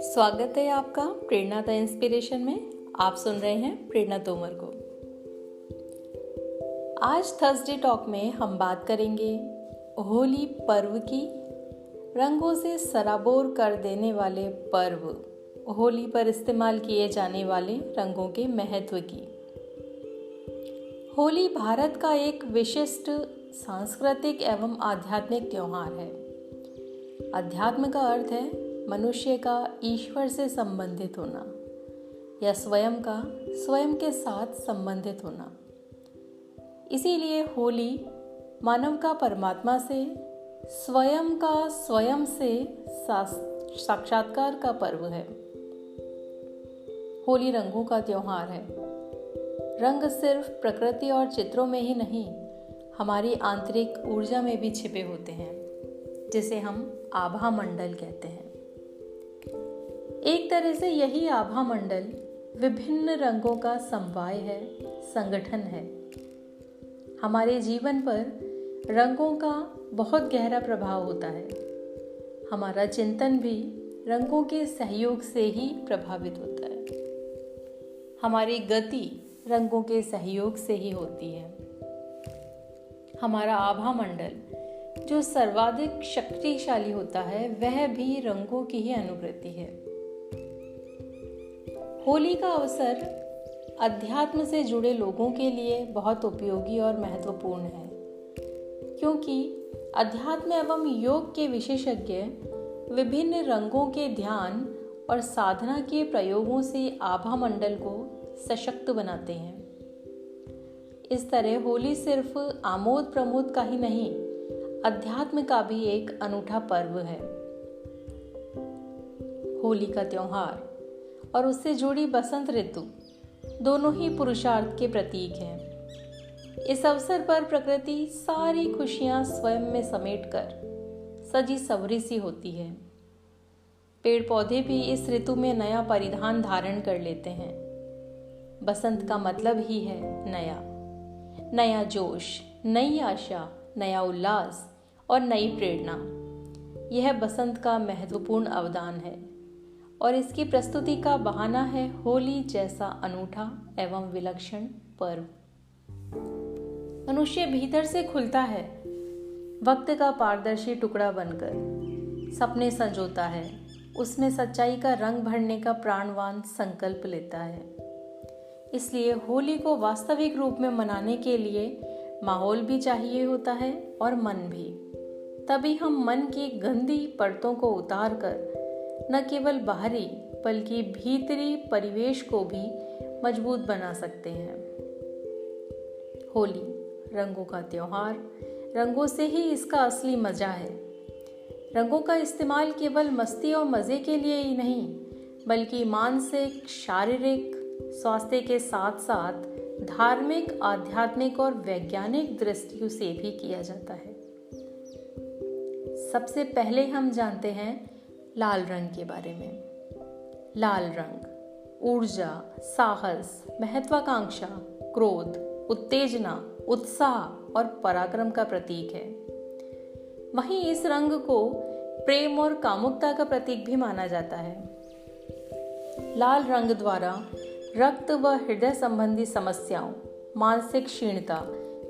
स्वागत है आपका प्रेरणा द इंस्पिरेशन में। आप सुन रहे हैं प्रेरणा तोमर को। आज थर्सडे टॉक में हम बात करेंगे होली पर्व की, रंगों से सराबोर कर देने वाले पर्व, होली पर इस्तेमाल किए जाने वाले रंगों के महत्व की। होली भारत का एक विशिष्ट सांस्कृतिक एवं आध्यात्मिक त्योहार है। अध्यात्म का अर्थ है मनुष्य का ईश्वर से संबंधित होना या स्वयं का स्वयं के साथ संबंधित होना। इसीलिए होली मानव का परमात्मा से, स्वयं का स्वयं से साक्षात्कार का पर्व है। होली रंगों का त्योहार है। रंग सिर्फ प्रकृति और चित्रों में ही नहीं, हमारी आंतरिक ऊर्जा में भी छिपे होते हैं, जिसे हम आभा मंडल कहते हैं। एक तरह से यही आभा मंडल विभिन्न रंगों का समवाय है, संगठन है। हमारे जीवन पर रंगों का बहुत गहरा प्रभाव होता है। हमारा चिंतन भी रंगों के सहयोग से ही प्रभावित होता है। हमारी गति रंगों के सहयोग से ही होती है। हमारा आभा मंडल जो सर्वाधिक शक्तिशाली होता है, वह भी रंगों की ही अनुकृति है। होली का अवसर अध्यात्म से जुड़े लोगों के लिए बहुत उपयोगी और महत्वपूर्ण है, क्योंकि अध्यात्म एवं योग के विशेषज्ञ विभिन्न रंगों के ध्यान और साधना के प्रयोगों से आभा मंडल को सशक्त बनाते हैं। इस तरह होली सिर्फ आमोद प्रमोद का ही नहीं, अध्यात्म का भी एक अनूठा पर्व है। होली का त्योहार और उससे जुड़ी बसंत ऋतु दोनों ही पुरुषार्थ के प्रतीक हैं। इस अवसर पर प्रकृति सारी खुशियां स्वयं में समेटकर सजी सवरी सी होती है। पेड़ पौधे भी इस ऋतु में नया परिधान धारण कर लेते हैं। बसंत का मतलब ही है नया, नया जोश, नई आशा, नया उल्लास और नई प्रेरणा। यह बसंत का महत्वपूर्ण अवदान है और इसकी प्रस्तुति का बहाना है होली जैसा अनूठा एवं विलक्षण पर्व। मनुष्य भीतर से खुलता है, वक्त का पारदर्शी टुकड़ा बनकर सपने संजोता है, उसमें सच्चाई का रंग भरने का प्राणवान संकल्प लेता है। इसलिए होली को वास्तविक रूप में मनाने के लिए माहौल भी चाहिए होता है और मन भी। तभी हम मन की गंदी परतों को उतार कर न केवल बाहरी बल्कि भीतरी परिवेश को भी मजबूत बना सकते हैं। होली रंगों का त्योहार, रंगों से ही इसका असली मजा है। रंगों का इस्तेमाल केवल मस्ती और मजे के लिए ही नहीं, बल्कि मानसिक, शारीरिक स्वास्थ्य के साथ साथ धार्मिक, आध्यात्मिक और वैज्ञानिक दृष्टियों से भी किया जाता है। सबसे पहले हम जानते हैं लाल रंग के बारे में। लाल रंग ऊर्जा, साहस, महत्वाकांक्षा, क्रोध, उत्तेजना, उत्साह और पराक्रम का प्रतीक है। वहीं इस रंग को प्रेम और कामुकता का प्रतीक भी माना जाता है। लाल रंग द्वारा रक्त व हृदय संबंधी समस्याओं, मानसिक क्षीणता,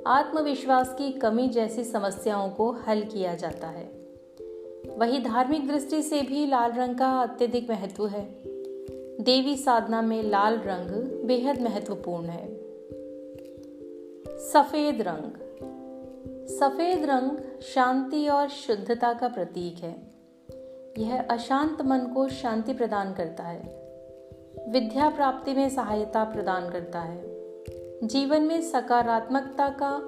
आत्मविश्वास की कमी जैसी समस्याओं को हल किया जाता है। वही धार्मिक दृष्टि से भी लाल रंग का अत्यधिक महत्व है। देवी साधना में लाल रंग बेहद महत्वपूर्ण है। सफेद रंग। सफेद रंग शांति और शुद्धता का प्रतीक है। यह अशांत मन को शांति प्रदान करता है, विद्या प्राप्ति में सहायता प्रदान करता है, जीवन में सकारात्मकता का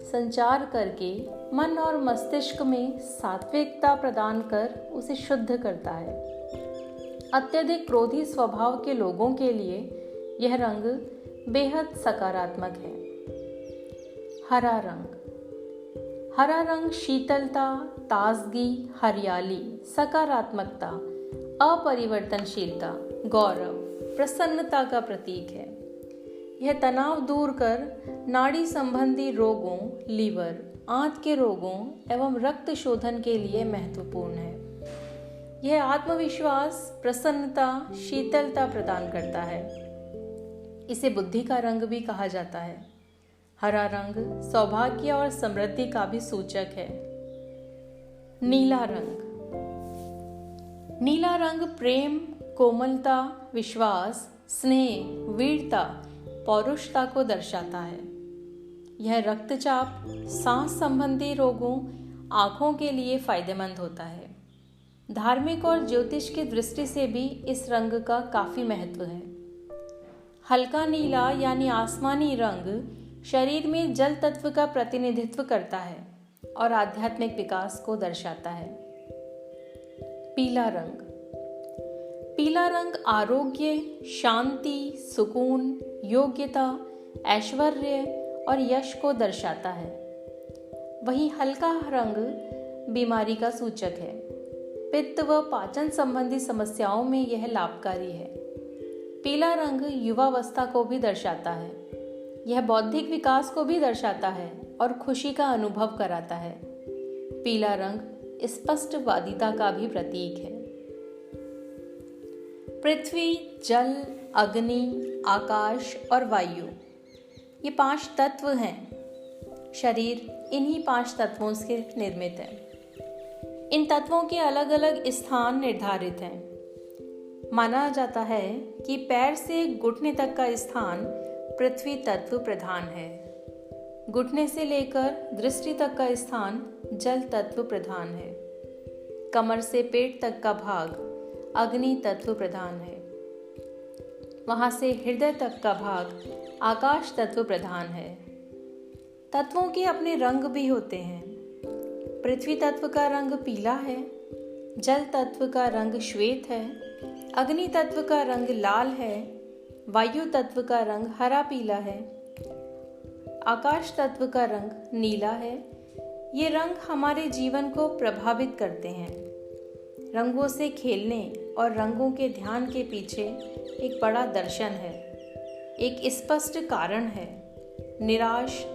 संचार करके मन और मस्तिष्क में सात्विकता प्रदान कर उसे शुद्ध करता है। अत्यधिक क्रोधी स्वभाव के लोगों के लिए यह रंग बेहद सकारात्मक है। हरा रंग। हरा रंग शीतलता, ताजगी, हरियाली, सकारात्मकता, अपरिवर्तनशीलता, गौरव, प्रसन्नता का प्रतीक है। यह तनाव दूर कर नाड़ी संबंधी रोगों, लीवर, आंत के रोगों एवं रक्त शोधन के लिए महत्वपूर्ण है। यह आत्मविश्वास, प्रसन्नता, शीतलता प्रदान करता है। इसे बुद्धि का रंग भी कहा जाता है। हरा रंग सौभाग्य और समृद्धि का भी सूचक है। नीला रंग। नीला रंग प्रेम, कोमलता, विश्वास, स्नेह, वीरता, पौरुषता को दर्शाता है। यह रक्तचाप, सांस संबंधी रोगों, आंखों के लिए फायदेमंद होता है। धार्मिक और ज्योतिष की दृष्टि से भी इस रंग का काफी महत्व है। हल्का नीला यानी आसमानी रंग शरीर में जल तत्व का प्रतिनिधित्व करता है और आध्यात्मिक विकास को दर्शाता है। पीला रंग। पीला रंग आरोग्य, शांति, सुकून, योग्यता, ऐश्वर्य और यश को दर्शाता है। वहीं हल्का रंग बीमारी का सूचक है। पित्त व पाचन संबंधी समस्याओं में यह लाभकारी है। पीला रंग युवावस्था को भी दर्शाता है। यह बौद्धिक विकास को भी दर्शाता है और खुशी का अनुभव कराता है। पीला रंग स्पष्टवादिता का भी प्रतीक है। पृथ्वी, जल, अग्नि, आकाश और वायु, ये 5 तत्व हैं। शरीर इन्हीं 5 तत्वों से निर्मित है। इन तत्वों के अलग अलग स्थान निर्धारित हैं। माना जाता है कि पैर से घुटने तक का स्थान पृथ्वी तत्व प्रधान है। घुटने से लेकर दृष्टि तक का स्थान जल तत्व प्रधान है। कमर से पेट तक का भाग अग्नि तत्व प्रधान है। वहां से हृदय तक का भाग आकाश तत्व प्रधान है। तत्वों के अपने रंग भी होते हैं। पृथ्वी तत्व का रंग पीला है, जल तत्व का रंग श्वेत है, अग्नि तत्व का रंग लाल है, वायु तत्व का रंग हरा पीला है, आकाश तत्व का रंग नीला है। ये रंग हमारे जीवन को प्रभावित करते हैं। रंगों से खेलने और रंगों के ध्यान के पीछे एक बड़ा दर्शन है, एक स्पष्ट कारण है। निराश,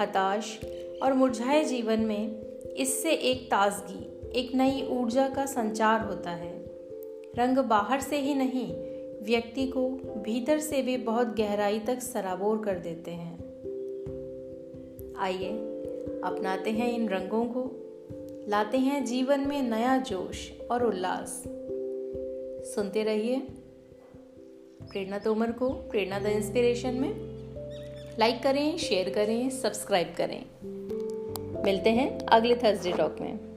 हताश और मुरझाए जीवन में इससे एक ताजगी, एक नई ऊर्जा का संचार होता है। रंग बाहर से ही नहीं, व्यक्ति को भीतर से भी बहुत गहराई तक सराबोर कर देते हैं। आइए अपनाते हैं इन रंगों को, लाते हैं जीवन में नया जोश और उल्लास। सुनते रहिए प्रेरणा तोमर को प्रेरणा द इंस्पिरेशन में। लाइक करें, शेयर करें, सब्सक्राइब करें। मिलते हैं अगले थर्सडे टॉक में।